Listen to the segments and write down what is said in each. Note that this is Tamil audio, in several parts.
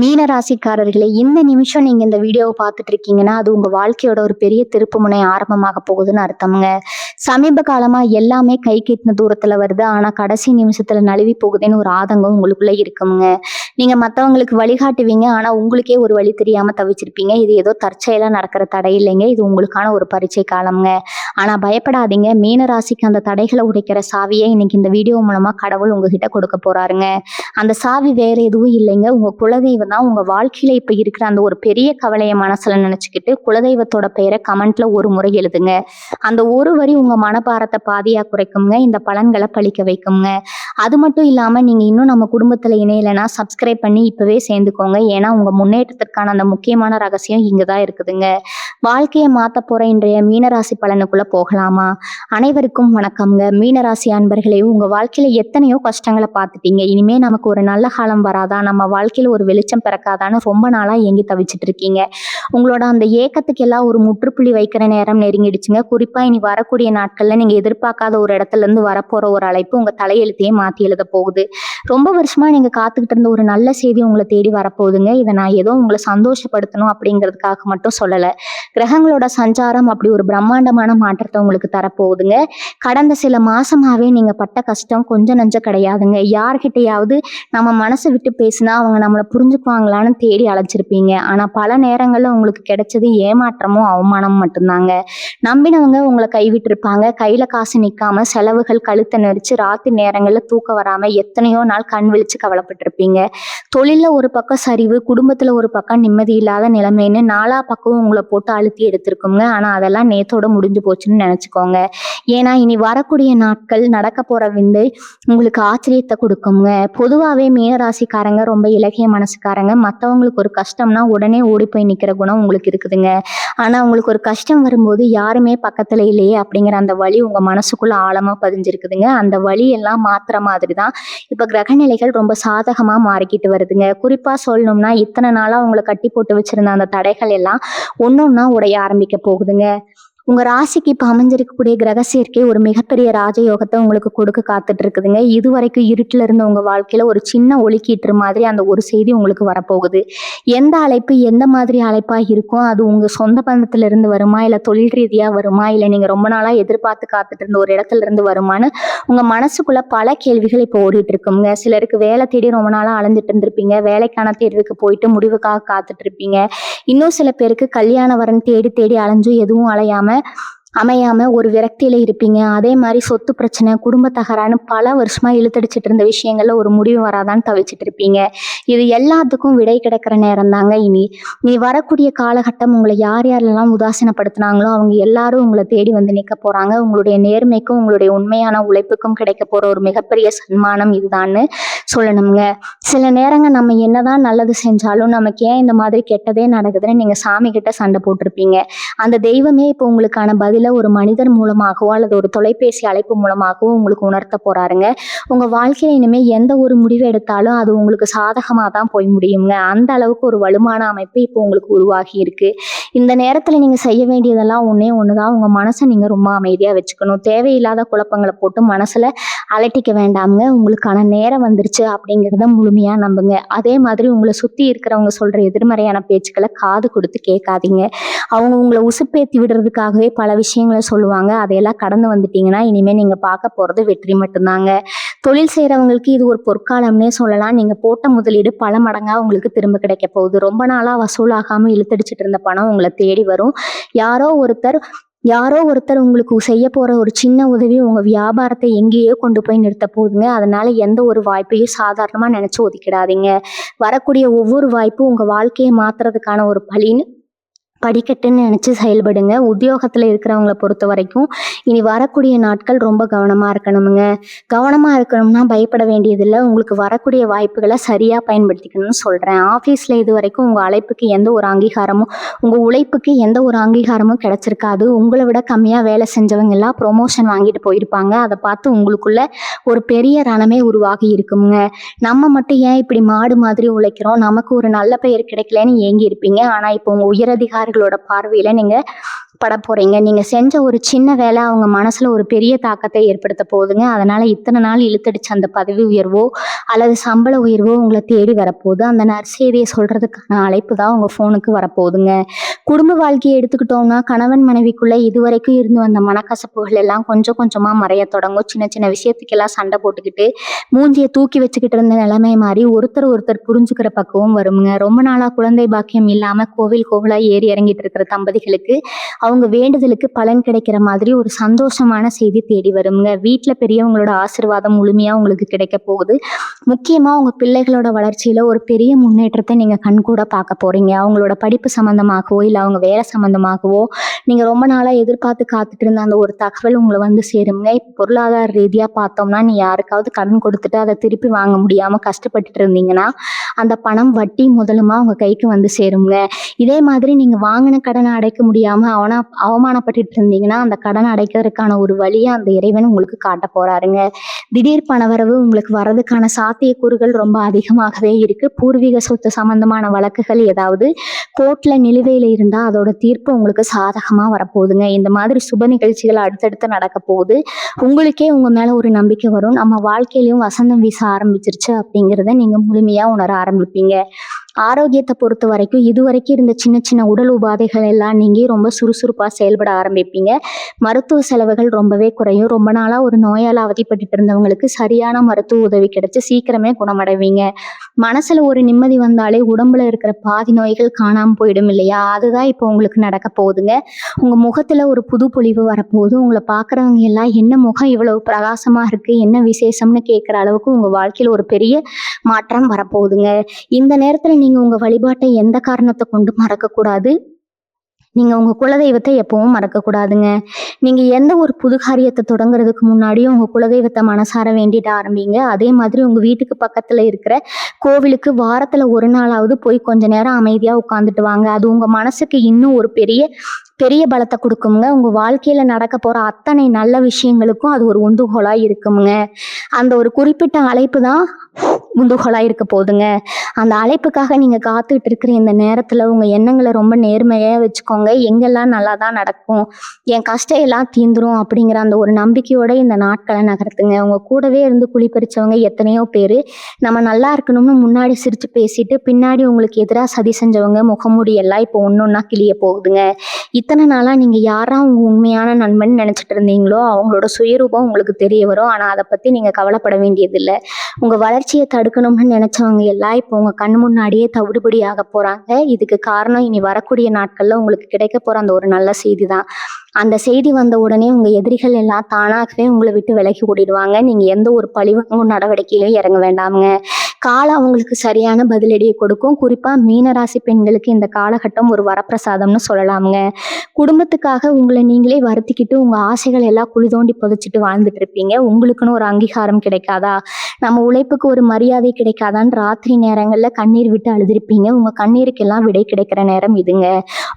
மீன ராசிக்காரர்களே, இந்த நிமிஷம் நீங்க இந்த வீடியோவை பார்த்துட்டு இருக்கீங்கன்னா அது உங்க வாழ்க்கையோட ஒரு பெரிய திருப்புமுனை ஆரம்பமாக போகுதுன்னு அர்த்தம்ங்க. சமீப காலமா எல்லாமே கை கெட்டின தூரத்துல வருது, ஆனா கடைசி நிமிஷத்துல நழுவி போகுதுன்னு ஒரு ஆதங்கம் உங்களுக்குள்ள இருக்குங்க. நீங்க மத்தவங்களுக்கு வழிகாட்டுவீங்க, ஆனா உங்களுக்கே ஒரு வழி தெரியாம தவிச்சிருப்பீங்க. இது ஏதோ தற்செயலா நடக்கிற தடை இல்லைங்க, இது உங்களுக்கான ஒரு பரீட்சை காலம்ங்க. ஆனா பயப்படாதீங்க, மீன ராசிக்கு அந்த தடைகளை உடைக்கிற சாவியை இன்னைக்கு இந்த வீடியோ மூலமா கடவுள் உங்ககிட்ட கொடுக்க போறாருங்க. அந்த சாவி வேற எதுவும் இல்லைங்க, உங்க குலதெய்வம் தான். உங்க வாழ்க்கையில இப்ப இருக்கிற அந்த ஒரு பெரிய கவலையை மனசுல நினைச்சுக்கிட்டு குலதெய்வத்தோட பெயரை கமெண்ட்ல ஒரு முறை எழுதுங்க. அந்த ஒரு வரி உங்க மனபாரத்தை பாதியா குறைக்குங்க, இந்த பலன்களை பழிக்க வைக்குங்க. அது மட்டும் இல்லாம நீங்க இன்னும் நம்ம குடும்பத்துல இணையலைன்னா சப்ஸ்கிரைப் பண்ணி இப்பவே சேர்ந்துக்கோங்க. ஏன்னா உங்க முன்னேற்றத்திற்கான அந்த முக்கியமான ரகசியம் இங்கதான் இருக்குதுங்க. வாழ்க்கையை மாத்த போற இன்றைய மீனராசி பலனுக்குள்ள போகலாமா? அனைவருக்கும் வணக்கம்ங்க. மீனராசி அன்பர்களே, உங்க வாழ்க்கையில எத்தனையோ கஷ்டங்களை பார்த்துட்டீங்க. இனிமே நமக்கு ஒரு நல்ல காலம் வராதா, நம்ம வாழ்க்கையில ஒரு வெளிச்சம் பிறக்காதான்னு ரொம்ப நாளா ஏங்கி தவிச்சிட்டு இருக்கீங்க. உங்களோட அந்த ஏக்கத்துக்கு எல்லாம் ஒரு முற்றுப்புள்ளி வைக்கிற நேரம் நெருங்கிடுச்சுங்க. குறிப்பா இனி வரக்கூடிய நாட்கள்ல நீங்க எதிர்பார்க்காத ஒரு இடத்துல இருந்து வரப்போற ஒரு அழைப்பு உங்க தலையெழுத்தையே மாத்தி எழுத போகுது. ரொம்ப வருஷமா நீங்க காத்துக்கிட்டு இருந்த ஒரு நல்ல செய்தி உங்களை தேடி வரப்போகுதுங்க. இதை நான் ஏதோ உங்களை சந்தோஷப்படுத்தணும் அப்படிங்கிறதுக்காக மட்டும் சொல்லல. கிரகங்களோட சஞ்சாரம் அப்படி ஒரு பிரம்மாண்டமான மாற்றத்தை உங்களுக்கு தரப்போகுதுங்க. கடந்த சில மாசமாவே நீங்க பட்ட கஷ்டம் கொஞ்சம் நஞ்சம் கிடையாதுங்க. யார்கிட்டையாவது நம்ம மனசை விட்டு பேசினா அவங்க நம்மளை புரிஞ்சுக்குவாங்களான்னு தேடி அழைச்சிருப்பீங்க. ஆனா பல நேரங்கள்ல உங்களுக்கு கிடைச்சது ஏமாற்றமும் அவமானமும் மட்டும்தாங்க. நம்பினவங்க உங்களை கைவிட்டு இருப்பாங்க. கையில காசு நிக்காம செலவுகள் கழுத்தை நெரிச்சு ராத்திரி நேரங்கள்ல தூக்கம் வராம எத்தனையோ நாள் கண் விழிச்சு கவலைப்பட்டிருப்பீங்க. தொழில ஒரு பக்கம் சரிவு, குடும்பத்துல ஒரு பக்கம் நிம்மதி இல்லாத நிலைமைன்னு நாலா பக்கம் உங்களை போட்டு அழுத்தி எடுத்திருக்குங்க. ஆனா அதெல்லாம் நேத்தோட முடிஞ்சு போச்சுன்னு நினைச்சுக்கோங்க. ஏன்னா இனி வரக்கூடிய நாட்கள் நடக்க போற விந்து உங்களுக்கு ஆச்சரியத்தை கொடுக்குங்க. பொதுவாவே மீனராசிக்காரங்க ரொம்ப இலகிய மனசுக்காரங்க. மற்றவங்களுக்கு ஒரு கஷ்டம்னா உடனே ஓடி போய் நிக்கிற குணம் உங்களுக்கு இருக்குதுங்க. ஆனா உங்களுக்கு ஒரு கஷ்டம் வரும்போது யாருமே பக்கத்துல இல்லையே அப்படிங்கிற அந்த வலி உங்க மனசுக்குள்ள ஆழமா பதிஞ்சிருக்குதுங்க. அந்த வலி எல்லாம் மாத்துற மாதிரி தான் இப்ப கிரகநிலைகள் ரொம்ப சாதகமா மாறிக்கிட்டு வருதுங்க. குறிப்பா சொல்லணும்னா இத்தனை நாளா உங்களை கட்டி போட்டு வச்சிருந்த அந்த தடைகள் எல்லாம் ஒன்னொன்னா உடைய ஆரம்பிக்க போகுதுங்க. உங்க ராசிக்கு இப்ப அமைஞ்சிருக்கக்கூடிய கிரக சேர்க்கை ஒரு மிகப்பெரிய ராஜயோகத்தை உங்களுக்கு கொடுக்க காத்துட்டு இருக்குதுங்க. இதுவரைக்கும் இருட்டுல இருந்த உங்க வாழ்க்கையில ஒரு சின்ன ஒளிக்கீற்று மாதிரி அந்த ஒரு செய்தி உங்களுக்கு வரப்போகுது. எந்த அழைப்பு எந்த மாதிரி அழைப்பா இருக்கும், அது உங்க சொந்த பந்தத்துல இருந்து வருமா, இல்ல தொழில் ரீதியா வருமா, இல்ல நீங்க ரொம்ப நாளா எதிர்பார்த்து காத்துட்டு இருந்த ஒரு இடத்துல இருந்து வருமானு உங்க மனசுக்குள்ள பல கேள்விகள் இப்போ ஓடிட்டு இருக்குங்க. சிலருக்கு வேலை தேடி ரொம்ப நாளா அலைஞ்சிட்டு இருந்திருப்பீங்க. வேலைக்கான தேர்வுக்கு போயிட்டு முடிவுக்காக காத்துட்டு இருப்பீங்க. இன்னும் சில பேருக்கு கல்யாண வரன் தேடி தேடி அலைஞ்சும் எதுவும் அமையாம ஒரு விரக்தியில இருப்பீங்க. அதே மாதிரி சொத்து பிரச்சனை, குடும்ப தகராறுன்னு பல வருஷமா இழுத்தடிச்சிட்டு இருந்த விஷயங்கள்ல ஒரு முடிவு வராதான்னு தவிச்சிட்டு இருப்பீங்க. இது எல்லாத்துக்கும் விடை கிடைக்கிற நேரம் தாங்க இனி வரக்கூடிய காலகட்டம். உங்களை யார் யாரெல்லாம் உதாசீனப்படுத்தினாங்களோ அவங்க எல்லாரும் உங்களை தேடி வந்து நிற்க போறாங்க. உங்களுடைய நேர்மைக்கும் உங்களுடைய உண்மையான உழைப்புக்கும் கிடைக்க போற ஒரு மிகப்பெரிய சன்மானம் இதுதான்னு சொல்லணுங்க. சில நேரங்கள் நம்ம என்னதான் நல்லது செஞ்சாலும் நமக்கு ஏன் இந்த மாதிரி கெட்டதே நடக்குதுன்னு நீங்க சாமி கிட்ட சண்டை போட்டிருப்பீங்க. அந்த தெய்வமே இப்போ உங்களுக்கான பதில ஒரு மனிதர் மூலமாகவோ அல்லது ஒரு தொலைபேசி அழைப்பு மூலமாகவோ உங்களுக்கு உணர்த்த போறாருங்க. உங்க வாழ்க்கையில இனிமே எந்த ஒரு முடிவு எடுத்தாலும் அது உங்களுக்கு சாதகமா தான் போய் முடியுங்க. அந்த அளவுக்கு ஒரு வலுவான அமைப்பு இப்போ உங்களுக்கு உருவாகி இருக்கு. இந்த நேரத்துல நீங்க செய்ய வேண்டியதெல்லாம் ஒன்னே ஒண்ணுதான், உங்க மனசை நீங்க ரொம்ப அமைதியா வச்சுக்கணும். தேவையில்லாத குழப்பங்களை போட்டு மனசுல அலட்டிக்க வேண்டாமுங்க. உங்களுக்கான நேரம் வந்துருச்சு அப்படிங்கிறத முழுமையா நம்புங்க. அதே மாதிரி உங்களை சுத்தி இருக்கிறவங்க சொல்ற எதிர்மறையான பேச்சுக்களை காது கொடுத்து கேட்காதீங்க. அவங்க உங்களை உசுப்பேத்தி விடுறதுக்காகவே பல விஷயங்களை சொல்லுவாங்க. அதையெல்லாம் கடந்து வந்துட்டீங்கன்னா இனிமே நீங்க பார்க்க போறது வெற்றி மட்டும்தாங்க. தொழில் செய்யறவங்களுக்கு இது ஒரு பொற்காலம்னே சொல்லலாம். நீங்க போட்ட முதலீடு பல மடங்கா உங்களுக்கு திரும்ப கிடைக்க போகுது. ரொம்ப நாளா வசூலாகாம இழுத்தடிச்சிட்டு இருந்த பணம் உங்களை தேடி வரும். யாரோ ஒருத்தர் உங்களுக்கு செய்ய போற ஒரு சின்ன உதவி உங்க வியாபாரத்தை எங்கேயோ கொண்டு போய் நிறுத்த போகுதுங்க. அதனால எந்த ஒரு வாய்ப்பையும் சாதாரணமா நினைச்சு ஒதுக்கிடாதீங்க. வரக்கூடிய ஒவ்வொரு வாய்ப்பும் உங்க வாழ்க்கையை மாத்துறதுக்கான ஒரு படிக்கட்டுன்னு நினைச்சு செயல்படுங்க. உத்தியோகத்துல இருக்கிறவங்கள பொறுத்த வரைக்கும் இனி வரக்கூடிய நாட்கள் ரொம்ப கவனமா இருக்கணுங்க. கவனமா இருக்கணும்னா பயப்பட வேண்டியதில்லை. உங்களுக்கு வரக்கூடிய வாய்ப்புகளை சரியா பயன்படுத்திக்கணும்னு சொல்றேன். ஆபீஸ்ல இது வரைக்கும் உங்க அழைப்புக்கு எந்த ஒரு அங்கீகாரமும் உங்க உழைப்புக்கு எந்த ஒரு அங்கீகாரமும் கிடைச்சிருக்காது. உங்களை விட கம்மியா வேலை செஞ்சவங்க எல்லாம் ப்ரொமோஷன் வாங்கிட்டு போயிருப்பாங்க. அதை பார்த்து உங்களுக்குள்ள ஒரு பெரிய ரணமே உருவாகி இருக்குங்க. நம்ம மட்டும் ஏன் இப்படி மாடு மாதிரி உழைக்கிறோம், நமக்கு ஒரு நல்ல பெயர் கிடைக்கலன்னு ஏங்கி இருப்பீங்க. ஆனா இப்போ உங்க உயரதிகாரிகளோட பார்வையில நீங்க பட போறீங்க. நீங்க செஞ்ச ஒரு சின்ன வேலை அவங்க மனசுல ஒரு பெரிய தாக்கத்தை ஏற்படுத்த போகுதுங்க. அதனால இத்தனை நாள் இழுத்தடிச்ச அந்த பதவி உயர்வோ அல்லது சம்பள உயர்வோ உங்களை தேடி வரப்போகுது. அந்த நற்செய்தியை சொல்றதுக்கான அழைப்பு தான் உங்க ஃபோனுக்கு வரப்போகுதுங்க. குடும்ப வாழ்க்கையை எடுத்துக்கிட்டோம்னா கணவன் மனைவிக்குள்ள இதுவரைக்கும் இருந்து வந்த மனக்கசப்புகள் எல்லாம் கொஞ்சம் கொஞ்சமா மறைய தொடங்கும். சின்ன சின்ன விஷயத்துக்கெல்லாம் சண்டை போட்டுக்கிட்டு மூஞ்சியை தூக்கி வச்சுக்கிட்டு இருந்த நிலைமை மாறி ஒருத்தர் புரிஞ்சுக்கிற பக்குவம் வருமுங்க. ரொம்ப நாளா குழந்தை பாக்கியம் இல்லாம கோவிலா ஏறி இறங்கிட்டு இருக்கிற தம்பதிகளுக்கு அவங்க வேண்டுதலுக்கு பலன் கிடைக்கிற மாதிரி ஒரு சந்தோஷமான செய்தி தேடி வருங்க. வீட்டுல பெரியவங்களோட ஆசீர்வாதம் முழுமையா உங்களுக்கு கிடைக்க போகுது. முக்கியமா உங்க பிள்ளைகளோட வளர்ச்சியில ஒரு பெரிய முன்னேற்றத்தை நீங்க கண்கூட பார்க்க போறீங்க. அவங்களோட படிப்பு சம்பந்தமாகவோ இல்ல அவங்க வேலை சம்பந்தமாகவோ நீங்க ரொம்ப நாளா எதிர்பார்த்து காத்துட்டு இருந்த அந்த ஒரு தகவல் உங்களை வந்து சேருங்க. இப்ப பொருளாதார ரீதியா பார்த்தோம்னா நீ யாருக்காவது கடன் கொடுத்துட்டு அதை திருப்பி வாங்க முடியாம கஷ்டப்பட்டுட்டு இருந்தீங்கன்னா அந்த பணம் வட்டி முதலுமா உங்க கைக்கு வந்து சேருங்க. இதே மாதிரி நீங்க வாங்கின கடனை அடைக்க முடியாம அவமானப்பட்டுட்டு இருந்தீங்கன்னா அந்த கடனை அடைக்கிறதுக்கான ஒரு வழியை அந்த இறைவன் உங்களுக்கு காட்ட போறாருங்க. திடீர் பணவரவு உங்களுக்கு வர்றதுக்கான சாத்தியக்கூறுகள் ரொம்ப அதிகமாகவே இருக்கு. பூர்வீக சொத்து சம்பந்தமான வழக்குகள் ஏதாவது கோர்ட்ல நிலுவையில இருந்தா அதோட தீர்ப்பு உங்களுக்கு சாதகமா வரப்போகுதுங்க. இந்த மாதிரி சுப நிகழ்ச்சிகள் அடுத்தடுத்து நடக்க போகுது. உங்களுக்கே உங்க மேல ஒரு நம்பிக்கை வரும். நம்ம வாழ்க்கையிலயும் வசந்தம் வீச ஆரம்பிச்சிருச்சு அப்படிங்கிறத நீங்க முழுமையா உணர ஆரம்பிப்பீங்க. ஆரோக்கியத்தை பொறுத்த வரைக்கும் இதுவரைக்கும் இருந்த சின்ன சின்ன உடல் உபாதைகள் எல்லாம் நீங்கி ரொம்ப சுறுசுறுப்பா செயல்பட ஆரம்பிப்பீங்க. மருத்துவ செலவுகள் ரொம்பவே குறையும். ரொம்ப நாளா ஒரு நோயால அவதிப்பட்டு இருந்தவங்களுக்கு சரியான மருத்துவ உதவி கிடைச்சு சீக்கிரமே குணமடைவீங்க. மனசுல ஒரு நிம்மதி வந்தாலே உடம்புல இருக்கிற பாதி நோய்கள் காணாம போயிடும் இல்லையா? அதுதான் இப்போ உங்களுக்கு நடக்க போகுதுங்க. உங்க முகத்துல ஒரு புது பொலிவு வரப்போகுது. உங்களை பாக்குறவங்க எல்லாம் என்ன முகம் இவ்வளவு பிரகாசமா இருக்கு, என்ன விசேஷம்னு கேட்கிற அளவுக்கு உங்க வாழ்க்கையில ஒரு பெரிய மாற்றம் வரப்போகுதுங்க. இந்த நேரத்துல நீங்க உங்க வழிபாட்டை எந்த காரணத்தை கொண்டு மறக்க கூடாது. நீங்க உங்க குலதெய்வத்தை எப்பவும் மறக்க கூடாதுங்க. நீங்க எந்த ஒரு புது காரியத்தை தொடங்குறதுக்கு முன்னாடியும் உங்க குலதெய்வத்தை மனசார வேண்டிட்டு ஆரம்பிங்க. அதே மாதிரி உங்க வீட்டுக்கு பக்கத்துல இருக்கிற கோவிலுக்கு வாரத்துல ஒரு நாளாவது போய் கொஞ்ச நேரம் அமைதியா உட்கார்ந்துட்டு வாங்க. அது உங்க மனசுக்கு இன்னும் ஒரு பெரிய பெரிய பலத்தை கொடுக்குங்க. உங்க வாழ்க்கையில நடக்க போற அத்தனை நல்ல விஷயங்களுக்கும் அது ஒரு உந்துகோலா இருக்குங்க. அந்த ஒரு குறிப்பிட்ட அழைப்பு தான் உந்துகோலா இருக்க போகுதுங்க. அந்த அழைப்புக்காக நீங்க காத்துட்டு இருக்கிற இந்த நேரத்துல உங்க எண்ணங்களை ரொம்ப நேர்மையா வச்சுக்கோங்க. எங்கெல்லாம் நல்லா தான் நடக்கும், என் கஷ்டம் எல்லாம் தீந்துரும் அப்படிங்கிற அந்த ஒரு நம்பிக்கையோட இந்த நாட்களை நகர்த்துங்க. உங்க கூடவே இருந்து குழி பறிச்சவங்க எத்தனையோ பேரு நம்ம நல்லா இருக்கணும்னு முன்னாடி சிரிச்சு பேசிட்டு பின்னாடி உங்களுக்கு எதிராக சதி செஞ்சவங்க முகமூடி எல்லாம் இப்போ ஒன்னொன்னா கிளிய போகுதுங்க. இத்தனை நாளா நீங்க யாரா உங்க உண்மையான நண்பன் நினைச்சிட்டு இருந்தீங்களோ அவங்களோட சுயரூபம் உங்களுக்கு தெரிய வரும். ஆனா அதை பத்தி நீங்க கவலைப்பட வேண்டியதில்லை. உங்க வளர்ச்சியை தடுக்கணும்னு நினைச்சவங்க எல்லாம் இப்போ உங்க கண் முன்னாடியே தவிடுபடி ஆக போறாங்க. இதுக்கு காரணம் இனி வரக்கூடிய நாட்கள்ல உங்களுக்கு கிடைக்க போற அந்த ஒரு நல்ல செய்தி தான். அந்த செய்தி வந்த உடனே உங்க எதிரிகள் எல்லாம் தானாகவே உங்களை விட்டு விலகி ஓடிடுவாங்க. நீங்க எந்த ஒரு பழிவாங்கும் நடவடிக்கையிலும் இறங்க வேண்டாமுங்க. காலம் அவங்களுக்கு சரியான பதிலடியை கொடுக்கும். குறிப்பா மீனராசி பெண்களுக்கு இந்த காலகட்டம் ஒரு வரப்பிரசாதம்னு சொல்லலாமுங்க. குடும்பத்துக்காக உங்களை நீங்களே வருத்திக்கிட்டு உங்க ஆசைகள் எல்லாம் குழி தோண்டி புதைச்சிட்டு வாழ்ந்துட்டு இருப்பீங்க. உங்களுக்குன்னு ஒரு அங்கீகாரம் கிடைக்காதா, நம்ம உழைப்புக்கு ஒரு மரியாதை கிடைக்காதான்னு ராத்திரி நேரங்கள்ல கண்ணீர் விட்டு அழுதிருப்பீங்க. உங்க கண்ணீருக்கெல்லாம் விடை கிடைக்கிற நேரம் இதுங்க.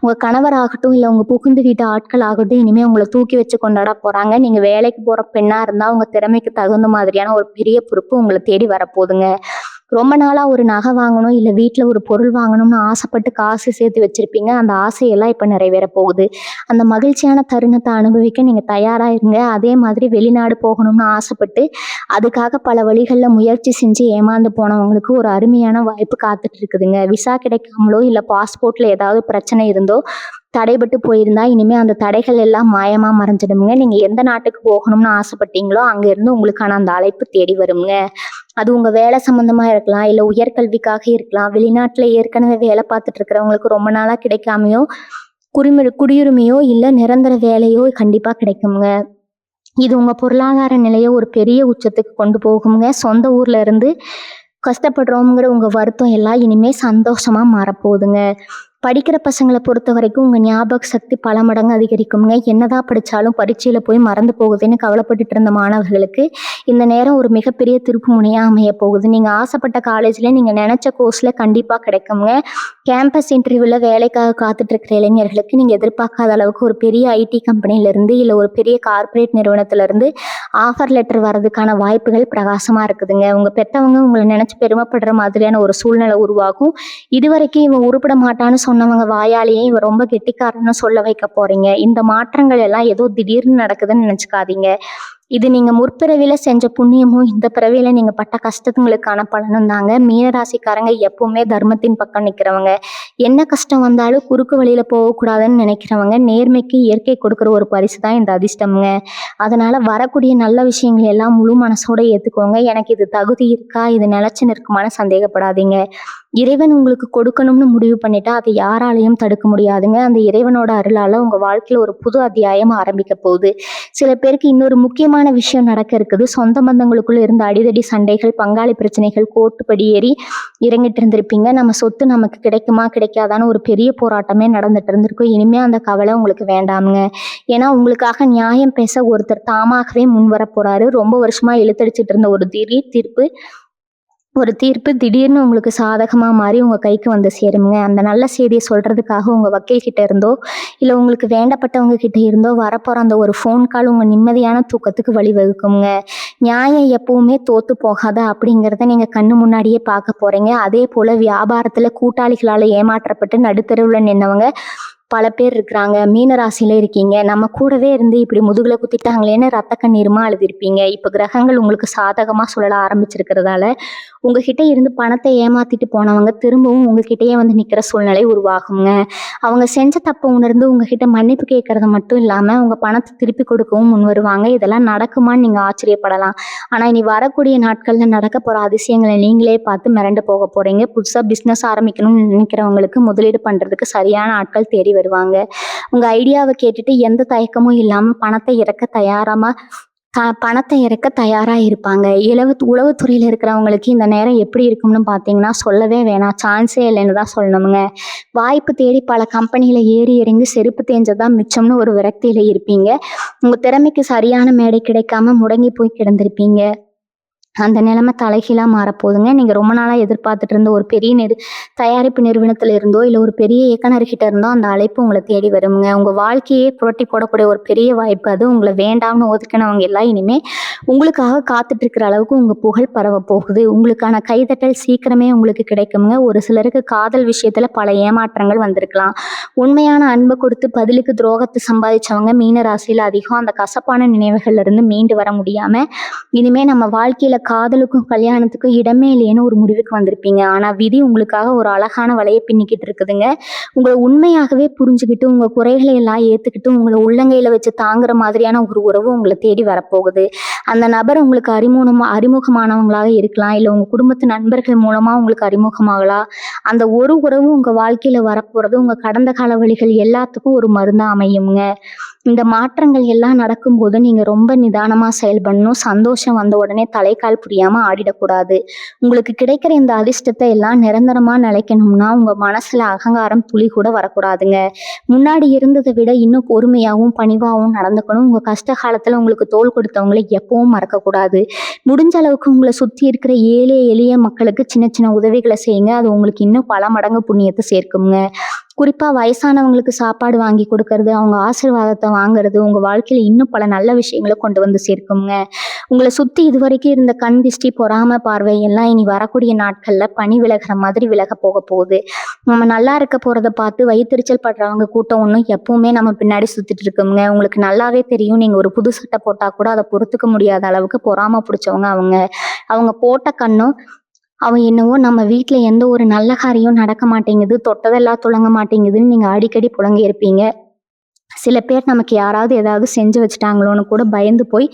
உங்க கணவர் ஆகட்டும் இல்ல உங்க புகுந்து வீட்டு ஆட்கள் ஆகட்டும் இனிமே உங்களை தூக்கி வச்சு கொண்டாட போறாங்க. நீங்க வேலைக்கு போற பெண்ணா இருந்தா உங்க திறமைக்கு தகுந்த மாதிரியான ஒரு பெரிய பொறுப்பு உங்களை தேடி வரப்போகுதுங்க. ரொம்ப நாளா ஒரு நகை வாங்கணும் இல்ல வீட்டுல ஒரு பொருள் வாங்கணும்னு ஆசைப்பட்டு காசு சேர்த்து வச்சிருப்பீங்க. அந்த ஆசையெல்லாம் இப்ப நிறைவேற போகுது. அந்த மகிழ்ச்சியான தருணத்தை அனுபவிக்க நீங்க தயாரா இருங்க. அதே மாதிரி வெளிநாடு போகணும்னு ஆசைப்பட்டு அதுக்காக பல வழிகள்ல முயற்சி செஞ்சு ஏமாந்து போனவங்களுக்கு ஒரு அருமையான வாய்ப்பு காத்துட்டு இருக்குதுங்க. விசா கிடைக்காமலோ இல்ல பாஸ்போர்ட்ல ஏதாவது பிரச்சனை இருந்தோ தடைபட்டு போயிருந்தா இனிமே அந்த தடைகள் எல்லாம் மாயமா மறைஞ்சிடுங்க. நீங்க எந்த நாட்டுக்கு போகணும்னு ஆசைப்பட்டீங்களோ அங்க இருந்து உங்களுக்கான அந்த அழைப்பு தேடி வருங்க. அது உங்க வேலை சம்பந்தமா இருக்கலாம் இல்ல உயர்கல்விக்காக இருக்கலாம். வெளிநாட்டுல ஏற்கனவே வேலை பார்த்துட்டு இருக்கிறவங்களுக்கு ரொம்ப நாளா கிடைக்காமையோ குடியுரிமையோ இல்ல நிரந்தர வேலையோ கண்டிப்பா கிடைக்குங்க. இது உங்க பொருளாதார நிலையை ஒரு பெரிய உச்சத்துக்கு கொண்டு போகுங்க. சொந்த ஊர்ல இருந்து கஷ்டப்படுறோங்கிற உங்க வருத்தம் எல்லாம் இனிமே சந்தோஷமா மாறப்போகுதுங்க. படிக்கிற பசங்களை பொறுத்த வரைக்கும் உங்க ஞாபக சக்தி பல மடங்கு அதிகரிக்குங்க. என்னதான் படிச்சாலும் பரீட்சையில போய் மறந்து போகுதுன்னு கவலைப்பட்டுட்டு இருந்த மாணவர்களுக்கு இந்த நேரம் ஒரு மிகப்பெரிய திருப்பு முனையா அமைய போகுது. நீங்க ஆசைப்பட்ட காலேஜ்ல நீங்க நினைச்ச கோர்ஸ்ல கண்டிப்பா கிடைக்குங்க. கேம்பஸ் இன்டர்வியூல வேலைக்காக காத்துட்டு இருக்கிற இளைஞர்களுக்கு நீங்க எதிர்பார்க்காத அளவுக்கு ஒரு பெரிய ஐடி கம்பெனில இருந்து இல்ல ஒரு பெரிய கார்பரேட் நிறுவனத்துல இருந்து ஆஃபர் லெட்டர் வர்றதுக்கான வாய்ப்புகள் பிரகாசமா இருக்குதுங்க. உங்க பெத்தவங்க உங்களை நினைச்சு பெருமைப்படுற மாதிரியான ஒரு சூழ்நிலை உருவாகும். இதுவரைக்கும் இவன் உருப்பட மாட்டான்னு சொன்னவங்க வாயாலேயே இவ ரொம்ப கெட்டிக்காரன்னு சொல்ல வைக்க போறீங்க. இந்த மாற்றங்கள் எல்லாம் ஏதோ திடீர்னு நடக்குதுன்னு நினைச்சுக்காதீங்க. இது நீங்க முற்பிறவில செஞ்ச புண்ணியமும் இந்த பிறவியில நீங்க பட்ட கஷ்டங்களுக்கான பலனும் தாங்க. மீனராசிக்காரங்க எப்பவுமே தர்மத்தின் பக்கம் நிக்கிறவங்க. என்ன கஷ்டம் வந்தாலும் குறுக்கு வழியில போகக்கூடாதுன்னு நினைக்கிறவங்க. நேர்மைக்கு இயற்கை கொடுக்குற ஒரு பரிசு தான் இந்த அதிர்ஷ்டம்ங்க. அதனால வரக்கூடிய நல்ல விஷயங்கள் எல்லாம் முழு மனசோட ஏத்துக்கோங்க. எனக்கு இது தகுதி இருக்கா, இது நிலைச்சு நிற்குமான்னு சந்தேகப்படாதீங்க. இறைவன் உங்களுக்கு கொடுக்கணும்னு முடிவு பண்ணிட்டா அதை யாராலையும் தடுக்க முடியாதுங்க. அந்த இறைவனோட அருளால உங்க வாழ்க்கையில ஒரு புது அத்தியாயம் ஆரம்பிக்க போகுது. சில பேருக்கு இன்னொரு முக்கியமான விஷயம் நடக்க இருக்குது. சொந்த பந்தங்களுக்குள்ள இருந்த அடிதடி சண்டைகள், பங்காளி பிரச்சனைகள் கோர்ட்டுப்படி ஏறி இறங்கிட்டு இருந்திருப்பீங்க. நம்ம சொத்து நமக்கு கிடைக்குமா கிடைக்காதான்னு ஒரு பெரிய போராட்டமே நடந்துட்டு இருந்திருக்கும். இனிமே அந்த கவலை உங்களுக்கு வேண்டாமுங்க. ஏன்னா உங்களுக்காக நியாயம் பேச ஒருத்தர் தாமாகவே முன் வர போறாரு. ரொம்ப வருஷமா இழுத்தடிச்சிட்டு இருந்த ஒரு தீர்ப்பு திடீர்னு உங்களுக்கு சாதகமா மாறி உங்க கைக்கு வந்து சேருங்க. அந்த நல்ல செய்தியை சொல்றதுக்காக உங்க வக்கீல் கிட்ட இருந்தோ இல்ல உங்களுக்கு வேண்டப்பட்டவங்க கிட்ட இருந்தோ வரப்போற அந்த ஒரு ஃபோன் கால் உங்க நிம்மதியான தூக்கத்துக்கு வழிவகுக்குங்க. நியாயம் எப்பவுமே தோத்து போகாத அப்படிங்கிறத நீங்க கண்ணு முன்னாடியே பார்க்க போறீங்க. அதே போல வியாபாரத்துல கூட்டாளிகளால ஏமாற்றப்பட்டு நடுத்தருவுல நின்னவங்க பல பேர் இருக்கிறாங்க. மீன ராசியில இருக்கீங்க. நம்ம கூடவே இருந்து இப்படி முதுகுல குத்திட்டாங்களேன்னு ரத்த கண்ணீருமா அழுதிருப்பீங்க. இப்ப கிரகங்கள் உங்களுக்கு சாதகமா சுழல ஆரம்பிச்சிருக்கிறதால உங்ககிட்ட இருந்து பணத்தை ஏமாத்திட்டு போனவங்க திரும்பவும் உங்ககிட்டயே வந்து நிக்கிற சூழ்நிலை உருவாகுங்க. அவங்க செஞ்ச தப்பை உணர்ந்து உங்ககிட்ட மன்னிப்பு கேட்கறது மட்டும் இல்லாம உங்க பணத்தை திருப்பி கொடுக்கவும் முன் வருவாங்க. இதெல்லாம் நடக்குமான்னு நீங்க ஆச்சரியப்படலாம். ஆனா இனி வரக்கூடிய நாட்கள்ல நடக்க போற அதிசயங்களை நீங்களே பார்த்து மிரண்டு போக போறீங்க. புதுசா பிசினஸ் ஆரம்பிக்கணும்னு நினைக்கிறவங்களுக்கு முதலீடு பண்றதுக்கு சரியான ஆட்கள் தேடி வருவாங்க. உங்க ஐடியாவை கேட்டுட்டு எந்த தயக்கமும் இல்லாம பணத்தை இறக்க தயாரா இருப்பாங்க. உளவுத்துறையில இருக்கிறவங்களுக்கு இந்த நேரம் எப்படி இருக்கும்னு பார்த்தீங்கன்னா சொல்லவே வேணாம். சான்ஸே இல்லைன்னு தான் சொல்லணுமுங்க. வாய்ப்பு தேடி பல கம்பெனியில ஏறி இறங்கி செருப்பு தேஞ்சதான் மிச்சம்னு ஒரு விரக்தியில இருப்பீங்க. உங்க திறமைக்கு சரியான மேடை கிடைக்காம முடங்கி போய் கிடந்திருப்பீங்க. அந்த நிலைமை தலைகீழா மாறப்போகுதுங்க. நீங்க ரொம்ப நாளா எதிர்பார்த்துட்டு இருந்த ஒரு பெரிய தயாரிப்பு நிறுவனத்துல இருந்தோ இல்ல ஒரு பெரிய இயக்குனர்கிட்ட இருந்தோ அந்த அழைப்பு உங்களை தேடி வருங்க. உங்க வாழ்க்கையே புரட்டி போடக்கூடிய ஒரு பெரிய வாய்ப்பு அது. உங்களை வேண்டாம்னு ஒதுக்கினவங்க எல்லாம் இனிமே உங்களுக்காக காத்துட்டு இருக்கிற அளவுக்கு உங்க புகழ் பரவ போகுது. உங்களுக்கான கைதட்டல் சீக்கிரமே உங்களுக்கு கிடைக்குங்க. ஒரு சிலருக்கு காதல் விஷயத்துல பல ஏமாற்றங்கள் வந்திருக்கலாம். உண்மையான அன்பை கொடுத்து பதிலுக்கு துரோகத்தை சம்பாதிச்சவங்க மீன ராசியில அதிகம். அந்த கசப்பான நினைவுகள்ல இருந்து மீண்டு வர முடியாம இனிமே நம்ம வாழ்க்கையில காதலுக்கும் கல்யாணத்துக்கும் இடமே இல்லையேன்னு ஒரு முடிவுக்கு வந்திருப்பீங்க. ஆனா விதி உங்களுக்காக ஒரு அழகான வலையை பின்னிக்கிட்டு இருக்குதுங்க. உங்களை உண்மையாகவே புரிஞ்சுக்கிட்டு உங்க குறைகளை எல்லாம் ஏத்துக்கிட்டு உங்களை உள்ளங்கையில வச்சு தாங்குற மாதிரியான ஒரு உறவு உங்களை தேடி வரப்போகுது. அந்த நபர் உங்களுக்கு அறிமுகமானவங்களாக இருக்கலாம். இல்ல உங்க குடும்பத்து நண்பர்கள் மூலமா உங்களுக்கு அறிமுகமாகலாம். அந்த ஒரு உறவு உங்க வாழ்க்கையில வரப்போறது உங்க கடந்த கால வழிகள் எல்லாத்துக்கும் ஒரு மருந்தா அமையுங்க. இந்த மாற்றங்கள் எல்லாம் நடக்கும்போது நீங்க ரொம்ப நிதானமா செயல்படணும். சந்தோஷம் வந்த உடனே தலைக்கால் புரியாம ஆடிடக்கூடாது. உங்களுக்கு கிடைக்கிற இந்த அதிர்ஷ்டத்தை எல்லாம் நிரந்தரமா நிலைக்கணும்னா உங்க மனசுல அகங்காரம் துளி கூட வரக்கூடாதுங்க. முன்னாடி இருந்ததை விட இன்னும் பொறுமையாகவும் பணிவாகவும் நடந்துக்கணும். உங்க கஷ்ட காலத்துல உங்களுக்கு தோள் கொடுத்தவங்களை எப்பவும் மறக்கக்கூடாது. முடிஞ்ச அளவுக்கு உங்களை சுத்தி இருக்கிற ஏழை எளிய மக்களுக்கு சின்ன சின்ன உதவிகளை செய்யுங்க. அது உங்களுக்கு இன்னும் பல மடங்கு புண்ணியத்தை சேர்க்குங்க. குறிப்பா வயசானவங்களுக்கு சாப்பாடு வாங்கி கொடுக்கறது, அவங்க ஆசீர்வாதத்தை வாங்குறது உங்க வாழ்க்கையில இன்னும் பல நல்ல விஷயங்களை கொண்டு வந்து சேர்க்குங்க. உங்களை சுத்தி இதுவரைக்கும் இருந்த கண் திஷ்டி, பொறாம பார்வை எல்லாம் இனி வரக்கூடிய நாட்கள்ல பனி விலகிற மாதிரி விலக போக போகுது. நம்ம நல்லா இருக்க போறதை பார்த்து வயிற்றுச்சல் படுறவங்க கூட்டம் ஒன்றும் எப்பவுமே நம்ம பின்னாடி சுத்திட்டு இருக்குங்க. உங்களுக்கு நல்லாவே தெரியும். நீங்க ஒரு புது சட்டை போட்டா கூட அதை பொறுத்துக்க முடியாத அளவுக்கு பொறாம பிடிச்சவங்க அவங்க போட்ட கண்ணும் அவன் என்னவோ நம்ம வீட்டுல எந்த ஒரு நல்ல காரியம் நடக்க மாட்டேங்குது, தொட்டதெல்லாம் துளங்க மாட்டேங்குதுன்னு நீங்க அடிக்கடி புலங்கி இருப்பீங்க. சில பேர் நமக்கு யாராவது ஏதாவது செஞ்சு வச்சுட்டாங்களோன்னு கூட பயந்து போய்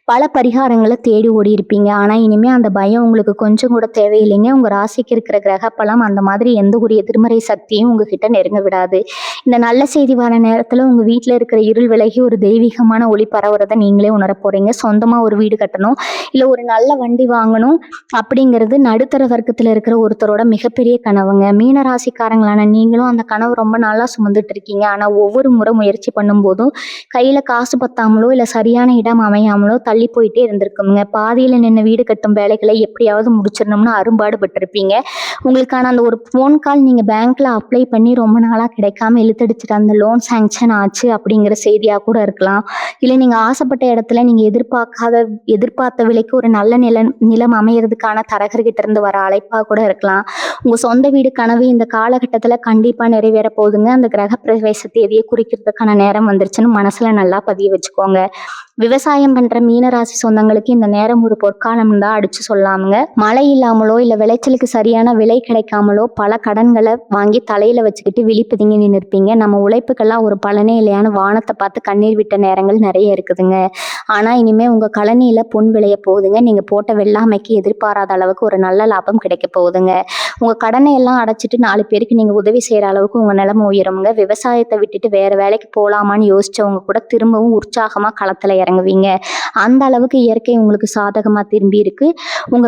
பல பரிகாரங்களை தேடி ஓடி இருப்பீங்க. ஆனா இனிமே அந்த பயம் உங்களுக்கு கொஞ்சம் கூட தேவையில்லைங்க. உங்க ராசிக்கு இருக்கிற கிரகப்பலம் அந்த மாதிரி எந்த ஒரு எதிர்மறை சக்தியும் உங்ககிட்ட நெருங்க விடாது. இந்த நல்ல செய்தி வர நேரத்துல உங்க வீட்டுல இருக்கிற இருள் விலகி ஒரு தெய்வீகமான ஒளி பரவுறதை நீங்களே உணர போறீங்க. சொந்தமா ஒரு வீடு கட்டணும் இல்ல ஒரு நல்ல வண்டி வாங்கணும் அப்படிங்கிறது நடுத்தர வர்க்கத்துல இருக்கிற ஒருத்தரோட மிகப்பெரிய கனவுங்க. மீன ராசிக்காரங்களான நீங்களும் அந்த கனவு ரொம்ப நாளா சுமந்துட்டு இருக்கீங்க. ஆனா ஒவ்வொரு முறை முயற்சி முயற்சி பண்ணும்போதும் கையில காசு பத்தாமலோ இல்ல சரியான இடம் அமையாமலோ தள்ளி போயிட்டே இருந்திருக்குங்க. பாதியில நின்ன வீடு கட்டும் வேலைகளை எப்படியாவது முடிச்சிடணும்னு அரும்பாடுபட்டிருப்பீங்க. உங்களுக்கான அந்த ஒரு ஃபோன் கால் நீங்க பேங்க்ல அப்ளை பண்ணி ரொம்ப நாளா கிடைக்காம இழுத்தடிச்சிட்டு அந்த லோன் சாங்ஷன் ஆச்சு அப்படிங்கிற செய்தியா கூட இருக்கலாம். இல்ல நீங்க ஆசைப்பட்ட இடத்துல நீங்க எதிர்பார்த்த விலைக்கு ஒரு நல்ல நிலம் அமையறதுக்கான தரகர்கிட்ட இருந்து வர அழைப்பா கூட இருக்கலாம். உங்க சொந்த வீடு கனவு இந்த காலகட்டத்துல கண்டிப்பா நிறைவேற போகுதுங்க. அந்த கிரக பிரவேச தேதியை குறிக்கிறதுக்கான நேரம் வந்துருச்சுன்னு மனசுல நல்லா பதிய வச்சுக்கோங்க. விவசாயம் பண்ற மீனராசி சொந்தங்களுக்கு இந்த நேரம் ஒரு பொற்காலம் தான் அடிச்சு சொல்லாமுங்க. மழை இல்லாமலோ இல்ல விளைச்சலுக்கு சரியான விலை கிடைக்காமலோ பல கடன்களை வாங்கி தலையில வச்சுக்கிட்டு விழிப்புதுங்கி நின்றுப்பீங்க. நம்ம உழைப்புக்கெல்லாம் ஒரு பலனே இல்லையான்னு வானத்தை பார்த்து கண்ணீர் விட்ட நேரங்கள் நிறைய இருக்குதுங்க. ஆனா இனிமே உங்க கழனியில பொன் விளைய போகுதுங்க. நீங்க போட்ட வெள்ளாமைக்கு எதிர்பாராத அளவுக்கு ஒரு நல்ல லாபம் கிடைக்க போகுதுங்க. உங்க கடனை எல்லாம் அடைச்சிட்டு 4 பேருக்கு நீங்க உதவி செய்யற அளவுக்கு உங்க நிலைமை உயருங்க. விவசாயத்தை விட்டுட்டு வேற வேலைக்கு போலாமான்னு யோசிச்சவங்க கூட திரும்பவும் உற்சாகமா களத்துல இறங்குவீங்க. அந்த அளவுக்கு இயற்கை உங்களுக்கு சாதகமா திரும்பி இருக்கு. உங்க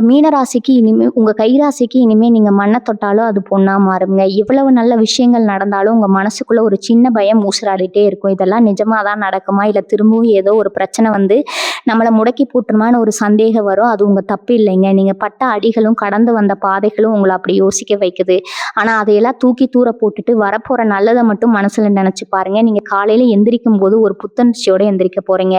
கைராசிக்கு இனிமே நீங்க மண்ணை தொட்டாலும் அது பொண்ணா மாறுங்க. இவ்வளவு நல்ல விஷயங்கள் நடந்தாலும் உங்க மனசுக்குள்ள ஒரு சின்ன பயம் ஊசலாடிட்டே இருக்கும். இதெல்லாம் நிஜமாதான் நடக்குமா இல்ல திரும்பவும் ஏதோ ஒரு பிரச்சனை வந்து நம்மளை முடக்கி போட்டுருமான்னு ஒரு சந்தேகம் வரும். அது உங்க தப்பு இல்லைங்க. நீங்க பட்ட அடிகளும் கடந்து வந்த பாதைகளும் உங்களை அப்படி யோசிக்க வைக்குது. ஆனா அதையெல்லாம் தூக்கி தூர போட்டுட்டு வரப்போற நல்லதை மட்டும் மனசுல நினைச்சு பாருங்க. நீங்க காலையில எந்திரிக்கும் போது ஒரு புத்துணர்ச்சியோட எந்திரிக்க போறீங்க.